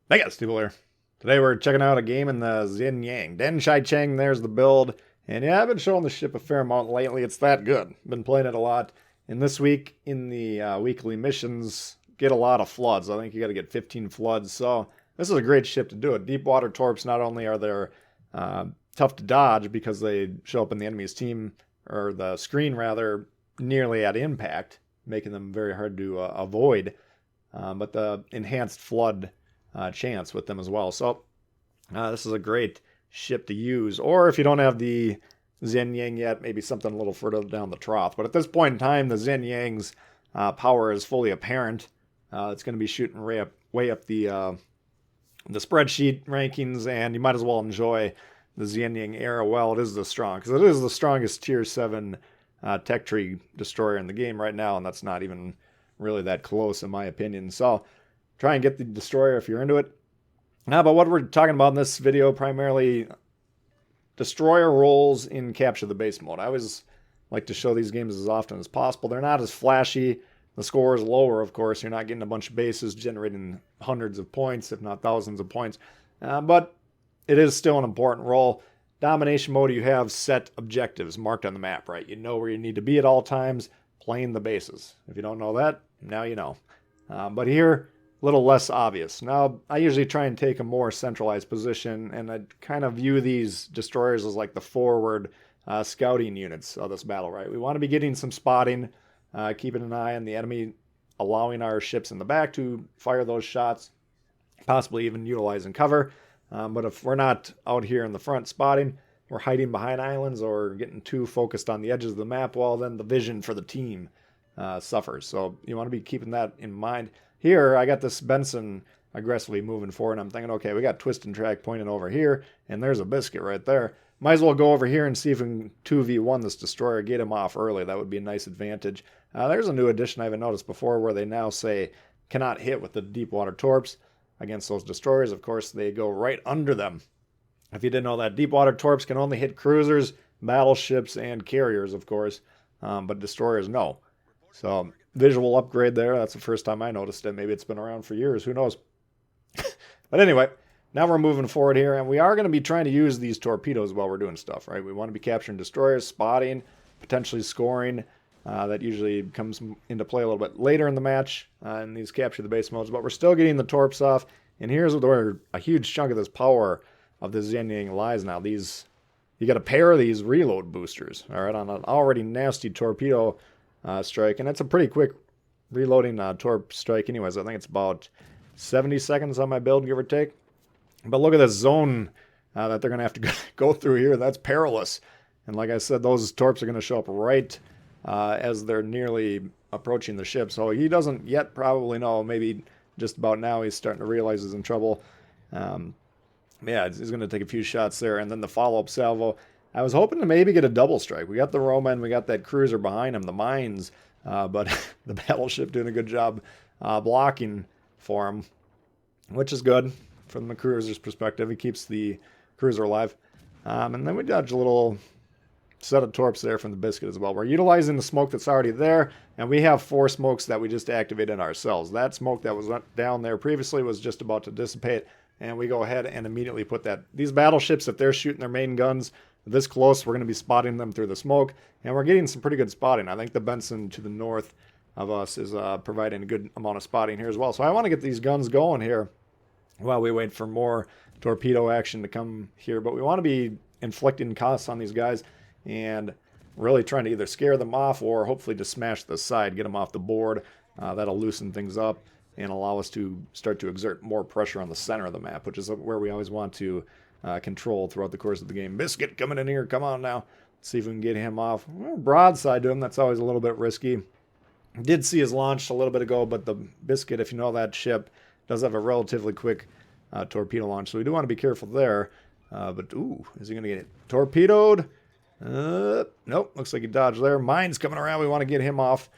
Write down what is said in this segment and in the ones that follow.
Hey guys, Tbull here. Today we're checking out a game in the Hsienyang. Den Shai Cheng, there's the build. And yeah, I've been showing the ship a fair amount lately. It's that good. Been playing it a lot. And this week in the weekly missions, get a lot of floods. I think you got to get 15 floods. So this is a great ship to do it. Deep water torps, not only are they tough to dodge because they show up in the enemy's team, or the screen rather, nearly at impact, making them very hard to avoid. But the enhanced flood chance with them as well. So this is a great ship to use. Or if you don't have the Hsienyang yet, maybe something a little further down the trough. But at this point in time, the Hsienyang's power is fully apparent. It's going to be shooting way up the spreadsheet rankings, and you might as well enjoy the Hsienyang era while it is this strong, because it is the strongest tier 7 tech tree destroyer in the game right now, and that's not even really that close in my opinion. So try and get the destroyer if you're into it. But what we're talking about in this video, primarily destroyer roles in capture the base mode. I always like to show these games as often as possible. They're not as flashy. The score is lower, of course. You're not getting a bunch of bases generating hundreds of points, if not thousands of points. But it is still an important role. Domination mode, you have set objectives marked on the map, right? You know where you need to be at all times, playing the bases. If you don't know that, now you know. But here, a little less obvious. Now, I usually try and take a more centralized position, and I kind of view these destroyers as like the forward scouting units of this battle, right? We want to be getting some spotting, keeping an eye on the enemy, allowing our ships in the back to fire those shots, possibly even utilizing cover. But if we're not out here in the front spotting, we're hiding behind islands or getting too focused on the edges of the map, well, then the vision for the team suffers. So you want to be keeping that in mind. Here, I got this Benson aggressively moving forward, and I'm thinking, okay, we got twist and track pointing over here, and there's a biscuit right there. Might as well go over here and see if we can 2v1 this destroyer, get him off early. That would be a nice advantage. There's a new addition I haven't noticed before where they now say cannot hit with the deep water torps against those destroyers. Of course, they go right under them. If you didn't know that, deep water torps can only hit cruisers, battleships, and carriers, of course, but destroyers no. So visual upgrade there. That's the first time I noticed it. Maybe it's been around for years. Who knows? But anyway, now we're moving forward here, and we are going to be trying to use these torpedoes while we're doing stuff, right? We want to be capturing destroyers, spotting, potentially scoring. That usually comes into play a little bit later in the match in these capture the base modes, but we're still getting the torps off. And here's where a huge chunk of this power of the Hsienyang lies now. You got a pair of these reload boosters, all right, on an already nasty torpedo strike, and it's a pretty quick reloading torp strike anyways. I think it's about 70 seconds on my build, give or take. But look at this zone that they're going to have to go through here. That's perilous. And like I said, those torps are going to show up right as they're nearly approaching the ship. So he doesn't yet probably know. Maybe just about now he's starting to realize he's in trouble. Yeah, he's going to take a few shots there. And then the follow-up salvo. I was hoping to maybe get a double strike. We got the Roman, we got that cruiser behind him, the mines, but the battleship doing a good job blocking for him, which is good from the cruiser's perspective. He keeps the cruiser alive. And then we dodge a little set of torps there from the biscuit as well. We're utilizing the smoke that's already there, and we have 4 smokes that we just activated ourselves. That smoke that was down there previously was just about to dissipate, and we go ahead and immediately put that. These battleships, if they're shooting their main guns this close, we're going to be spotting them through the smoke, and we're getting some pretty good spotting. I think the Benson to the north of us is providing a good amount of spotting here as well. So I want to get these guns going here while we wait for more torpedo action to come here, but we want to be inflicting costs on these guys and really trying to either scare them off or hopefully to smash the side, get them off the board. That'll loosen things up and allow us to start to exert more pressure on the center of the map, which is where we always want to control throughout the course of the game. Biscuit coming in here. Come on now. Let's see if we can get him off. Well, broadside to him. That's always a little bit risky. Did see his launch a little bit ago, but the Biscuit, if you know that ship, does have a relatively quick torpedo launch, so we do want to be careful there. But, ooh, is he going to get torpedoed? Nope, looks like he dodged there. Mines coming around. We want to get him off.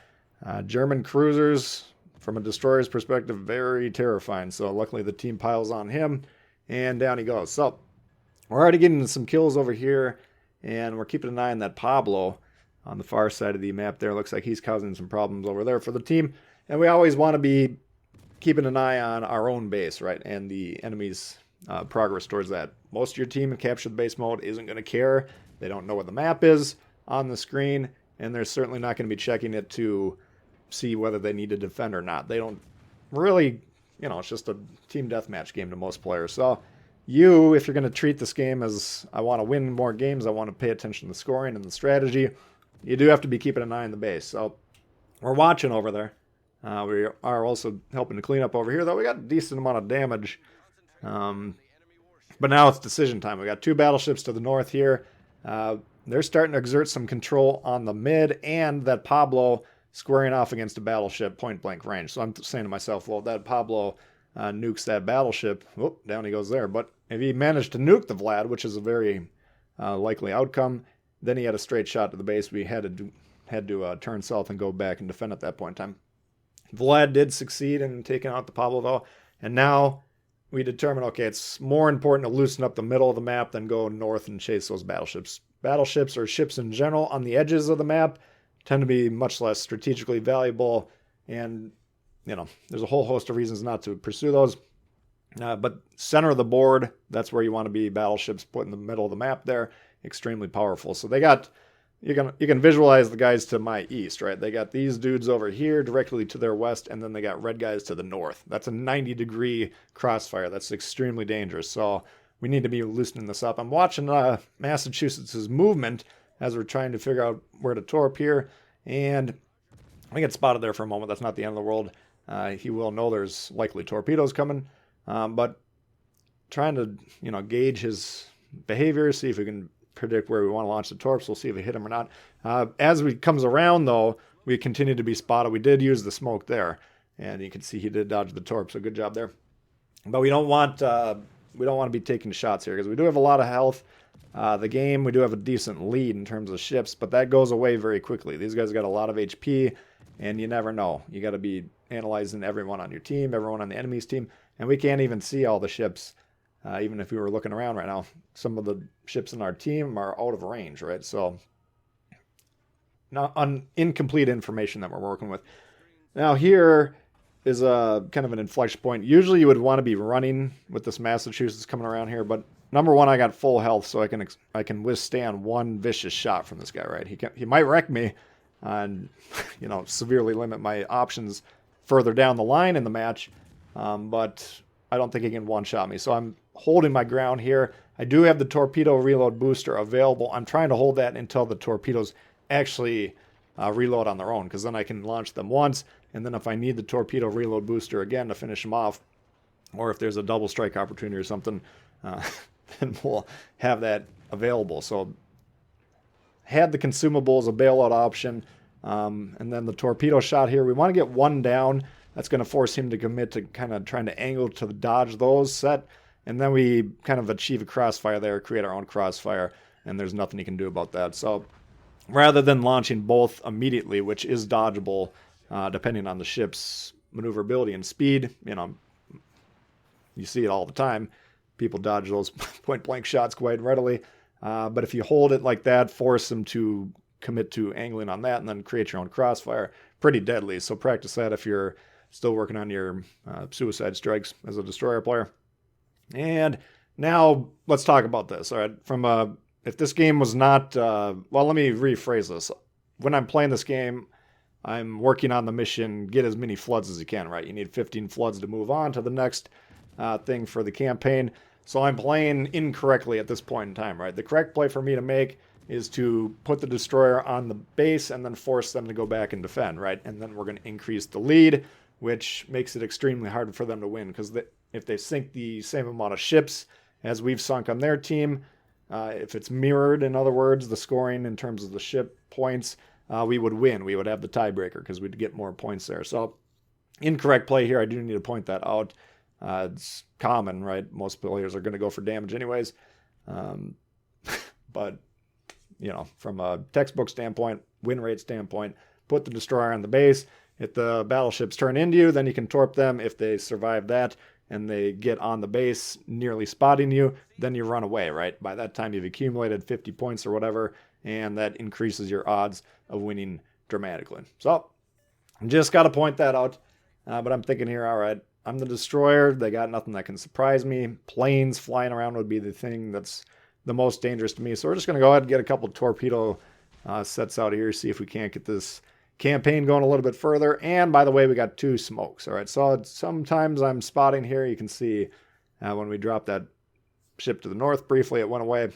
German cruisers, from a destroyer's perspective, very terrifying. So luckily the team piles on him, and down he goes. So we're already getting some kills over here, and we're keeping an eye on that Pablo on the far side of the map there. Looks like he's causing some problems over there for the team. And we always want to be keeping an eye on our own base, right, and the enemy's progress towards that. Most of your team in capture the base mode isn't going to care. They don't know where the map is on the screen, and they're certainly not going to be checking it to see whether they need to defend or not. They don't really, it's just a team deathmatch game to most players. So if you're going to treat this game as, I want to win more games, I want to pay attention to the scoring and the strategy, you do have to be keeping an eye on the base. So we're watching over there. We are also helping to clean up over here, though we got a decent amount of damage. But now it's decision time. We got 2 battleships to the north here. They're starting to exert some control on the mid, and that Pablo squaring off against a battleship point blank range. So I'm saying to myself, well, that Pablo nukes that battleship. Whoop, down he goes there. But if he managed to nuke the Vlad, which is a very likely outcome, then he had a straight shot to the base. We had to turn south and go back and defend at that point in time. Vlad did succeed in taking out the Pablo, though. And now we determine, okay, it's more important to loosen up the middle of the map than go north and chase those battleships. Battleships, or ships in general, on the edges of the map tend to be much less strategically valuable. And, there's a whole host of reasons not to pursue those. But center of the board, that's where you want to be. Battleships put in the middle of the map there, extremely powerful. So they got, you can visualize the guys to my east, right? They got these dudes over here directly to their west, and then they got red guys to the north. That's a 90-degree crossfire. That's extremely dangerous. So we need to be loosening this up. I'm watching Massachusetts' movement as we're trying to figure out where to torp here, and I get spotted there for a moment. That's not the end of the world. He will know there's likely torpedoes coming, but trying to gauge his behavior, see if we can predict where we want to launch the torps. We'll see if we hit him or not. As he comes around, though, we continue to be spotted. We did use the smoke there, and you can see he did dodge the torp, so good job there. But we don't want to be taking shots here because we do have a lot of health. The game, we do have a decent lead in terms of ships, but that goes away very quickly. These guys got a lot of HP, and you never know. You got to be analyzing everyone on your team, everyone on the enemy's team, and we can't even see all the ships. Even if we were looking around right now, some of the ships in our team are out of range, right? So, not incomplete information that we're working with. Now here is a kind of an inflection point. Usually you would want to be running with this Massachusetts coming around here, but number one, I got full health, so I can withstand one vicious shot from this guy, right? He might wreck me and severely limit my options further down the line in the match, but I don't think he can one-shot me. So I'm holding my ground here. I do have the torpedo reload booster available. I'm trying to hold that until the torpedoes actually reload on their own, because then I can launch them once, and then if I need the torpedo reload booster again to finish them off, or if there's a double strike opportunity or something, then we'll have that available. So had the consumables, a bailout option, and then the torpedo shot here. We want to get one down. That's going to force him to commit to kind of trying to angle to dodge those set. And then we kind of achieve a crossfire there, create our own crossfire, and there's nothing he can do about that. So rather than launching both immediately, which is dodgeable depending on the ship's maneuverability and speed, you see it all the time. People dodge those point-blank shots quite readily. But if you hold it like that, force them to commit to angling on that and then create your own crossfire, pretty deadly. So practice that if you're still working on your suicide strikes as a destroyer player. And now let's talk about this. All right, if this game was not, let me rephrase this. When I'm playing this game, I'm working on the mission, get as many floods as you can, right? You need 15 floods to move on to the next thing for the campaign. So I'm playing incorrectly at this point in time, right? The correct play for me to make is to put the destroyer on the base and then force them to go back and defend, right? And then we're going to increase the lead, which makes it extremely hard for them to win, because if they sink the same amount of ships as we've sunk on their team, if it's mirrored, in other words, the scoring in terms of the ship points, we would win. We would have the tiebreaker because we'd get more points there. So incorrect play here. I do need to point that out. It's common, right? Most players are going to go for damage anyways. But, from a textbook standpoint, win rate standpoint, put the destroyer on the base. If the battleships turn into you, then you can torp them. If they survive that and they get on the base nearly spotting you, then you run away, right? By that time, you've accumulated 50 points or whatever, and that increases your odds of winning dramatically. So, just got to point that out. But I'm thinking here, all right, I'm the destroyer. They got nothing that can surprise me. Planes flying around would be the thing that's the most dangerous to me. So we're just going to go ahead and get a couple torpedo sets out here, see if we can't get this campaign going a little bit further. And by the way, we got 2 smokes. All right, so sometimes I'm spotting here. You can see when we dropped that ship to the north briefly, it went away.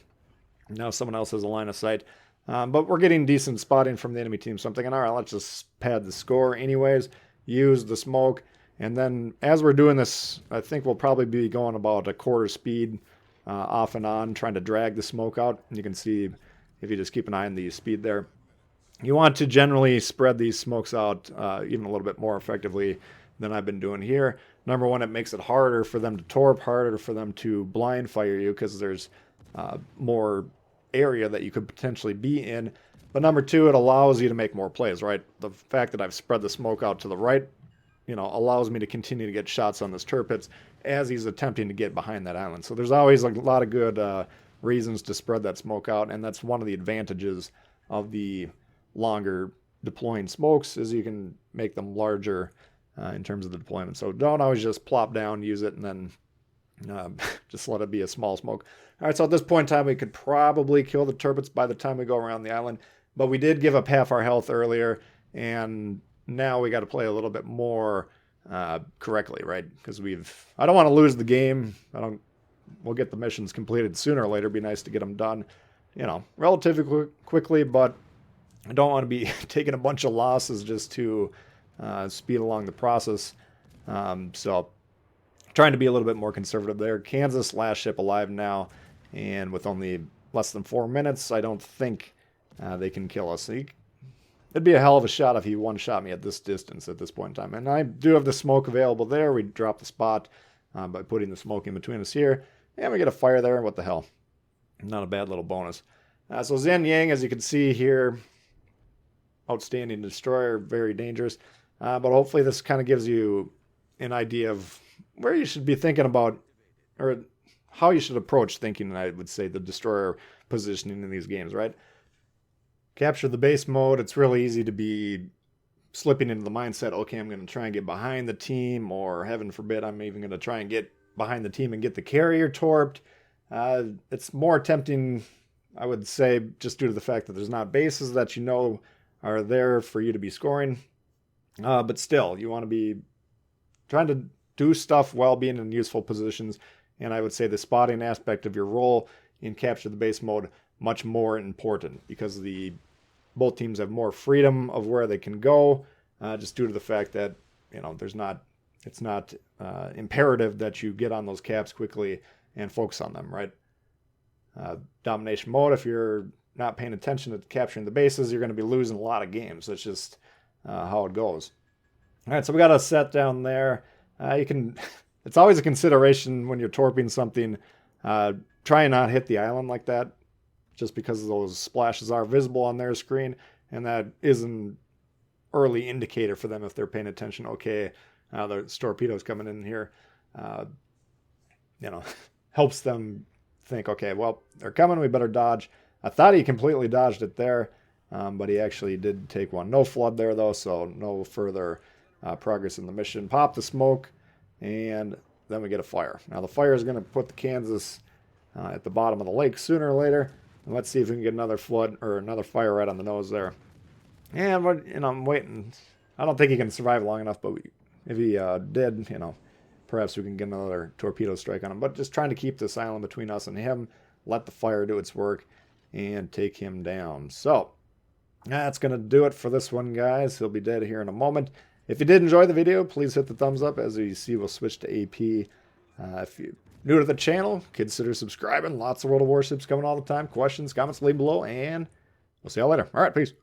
Now someone else has a line of sight. But we're getting decent spotting from the enemy team. So I'm thinking, all right, let's just pad the score anyways, use the smoke. And then as we're doing this, I think we'll probably be going about a quarter speed off and on, trying to drag the smoke out. And you can see if you just keep an eye on the speed there. You want to generally spread these smokes out even a little bit more effectively than I've been doing here. Number one, it makes it harder for them to torp, harder for them to blind fire you because there's more area that you could potentially be in. But number two, it allows you to make more plays, right? The fact that I've spread the smoke out to the right, allows me to continue to get shots on this Tirpitz as he's attempting to get behind that island. So there's always a lot of good reasons to spread that smoke out, and that's one of the advantages of the longer deploying smokes is you can make them larger in terms of the deployment. So don't always just plop down, use it, and then just let it be a small smoke. All right, so at this point in time, we could probably kill the Tirpitz by the time we go around the island, but we did give up half our health earlier, and now we got to play a little bit more correctly, right? Because I don't want to lose the game. We'll get the missions completed sooner or later. It'd be nice to get them done, relatively quickly, but I don't want to be taking a bunch of losses just to speed along the process. So trying to be a little bit more conservative there. Kansas, last ship alive now, and with only less than 4 minutes, I don't think they can kill us. It'd be a hell of a shot if he one-shot me at this distance at this point in time. And I do have the smoke available there. We drop the spot by putting the smoke in between us here. And we get a fire there. What the hell? Not a bad little bonus. So Hsienyang, as you can see here, outstanding destroyer, very dangerous. But hopefully this kind of gives you an idea of where you should be thinking about, or how you should approach thinking, I would say, the destroyer positioning in these games, right? Capture the base mode, it's really easy to be slipping into the mindset, okay, I'm going to try and get behind the team, or heaven forbid, I'm even going to try and get behind the team and get the carrier torped. It's more tempting, I would say, just due to the fact that there's not bases that are there for you to be scoring. But still, you want to be trying to do stuff while being in useful positions. And I would say the spotting aspect of your role in capture the base mode much more important, because both teams have more freedom of where they can go, just due to the fact that it's not imperative that you get on those caps quickly and focus on them, right? Domination mode, if you're not paying attention to capturing the bases, you're going to be losing a lot of games. That's just how it goes. All right, so we got a set down there. It's always a consideration when you're torping something, try and not hit the island like that, just because those splashes are visible on their screen, and that is an early indicator for them if they're paying attention. Okay, there's torpedoes coming in here. Helps them think, okay, well, they're coming, we better dodge. I thought he completely dodged it there, but he actually did take one. No flood there, though, so no further progress in the mission. Pop the smoke, and then we get a fire. Now, the fire is going to put the Kansas at the bottom of the lake sooner or later. And let's see if we can get another flood or another fire right on the nose there. And I'm waiting. I don't think he can survive long enough, but if he did, perhaps we can get another torpedo strike on him. But just trying to keep this island between us and him, let the fire do its work, and take him down. So that's going to do it for this one, guys. He'll be dead here in a moment. If you did enjoy the video, please hit the thumbs up. As you see, we'll switch to AP. If you're new to the channel, consider subscribing. Lots of World of Warships coming all the time. Questions, comments, leave below, and we'll see y'all later. All right, peace.